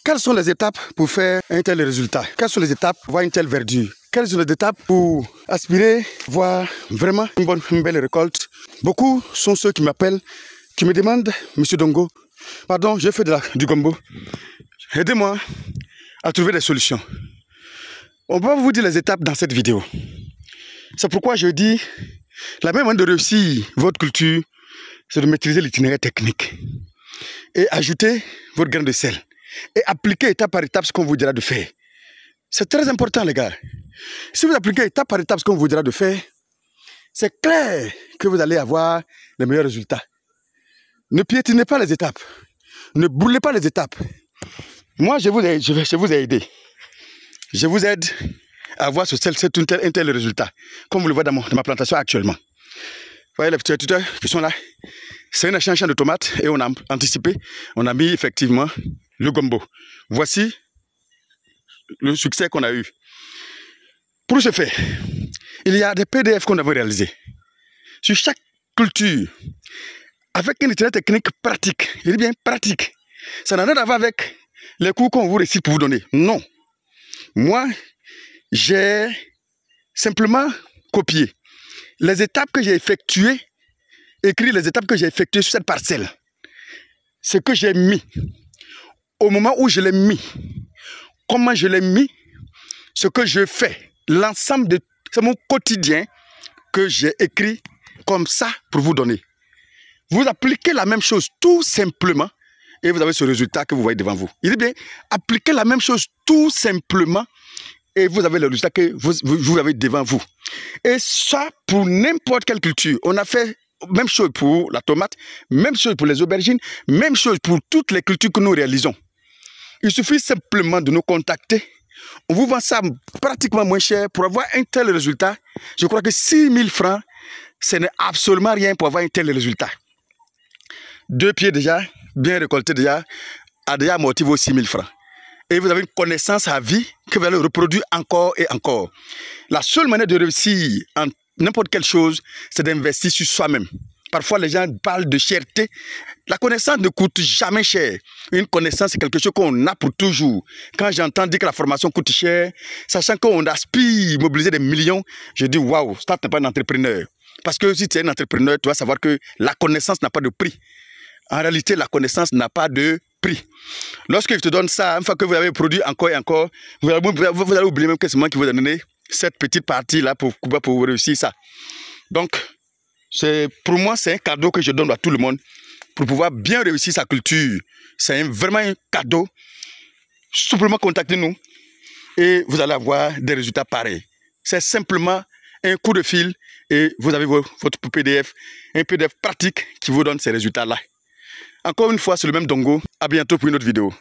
Quelles sont les étapes pour faire un tel résultat? Quelles sont les étapes pour voir une telle verdure? Quelles sont les étapes pour aspirer, voir vraiment une belle récolte? Beaucoup sont ceux qui m'appellent, qui me demandent, Monsieur Dongo, pardon, je fais du gombo. Aidez-moi à trouver des solutions. On va vous dire les étapes dans cette vidéo. C'est pourquoi je dis, la meilleure manière de réussir votre culture, c'est de maîtriser l'itinéraire technique. Et ajouter votre grain de sel. Et appliquer étape par étape ce qu'on vous dira de faire. C'est très important, les gars. Si vous appliquez étape par étape ce qu'on vous dira de faire, c'est clair que vous allez avoir les meilleurs résultats. Ne piétinez pas les étapes. Ne brûlez pas les étapes. Moi, je vous ai aidé. Je vous aide à avoir un tel résultat, comme vous le voyez dans ma plantation actuellement. Vous voyez les petits tuteurs qui sont là. C'est un champ de tomates et on a anticipé, on a mis effectivement le gombo. Voici le succès qu'on a eu. Pour ce faire, il y a des PDF qu'on avait réalisés sur chaque culture avec une itinéraire technique pratique. Je dis bien pratique. Ça n'a rien à voir avec les cours qu'on vous récite pour vous donner. Non. Moi, j'ai simplement copié les étapes que j'ai effectuées, écrit les étapes que j'ai effectuées sur cette parcelle. Ce que j'ai mis, au moment où je l'ai mis, comment je l'ai mis, ce que je fais, l'ensemble de c'est mon quotidien que j'ai écrit comme ça pour vous donner. Vous appliquez la même chose tout simplement et vous avez ce résultat que vous voyez devant vous. Il dit bien, appliquez la même chose tout simplement et vous avez le résultat que vous avez devant vous. Et ça, pour n'importe quelle culture, on a fait même chose pour la tomate, même chose pour les aubergines, même chose pour toutes les cultures que nous réalisons. Il suffit simplement de nous contacter. On vous vend ça pratiquement moins cher pour avoir un tel résultat. Je crois que 6 000 francs, ce n'est absolument rien pour avoir un tel résultat. 2 pieds déjà, bien récoltés déjà, a déjà amorti vos 6 000 francs. Et vous avez une connaissance à vie que vous allez reproduire encore et encore. La seule manière de réussir en n'importe quelle chose, c'est d'investir sur soi-même. Parfois, les gens parlent de cherté. La connaissance ne coûte jamais cher. Une connaissance, c'est quelque chose qu'on a pour toujours. Quand j'entends dire que la formation coûte cher, sachant qu'on aspire à mobiliser des millions, je dis waouh, ça n'est pas un entrepreneur. Parce que si tu es un entrepreneur, tu vas savoir que la connaissance n'a pas de prix. En réalité, la connaissance n'a pas de prix. Lorsque je te donne ça, une fois que vous avez produit encore et encore, vous allez oublier même que c'est moi qui vous ai donné cette petite partie-là pour réussir ça. Donc, pour moi, c'est un cadeau que je donne à tout le monde pour pouvoir bien réussir sa culture. C'est vraiment un cadeau. Simplement contactez-nous et vous allez avoir des résultats pareils. C'est simplement un coup de fil et vous avez votre PDF, un PDF pratique qui vous donne ces résultats-là. Encore une fois, c'est le même Dongo. À bientôt pour une autre vidéo.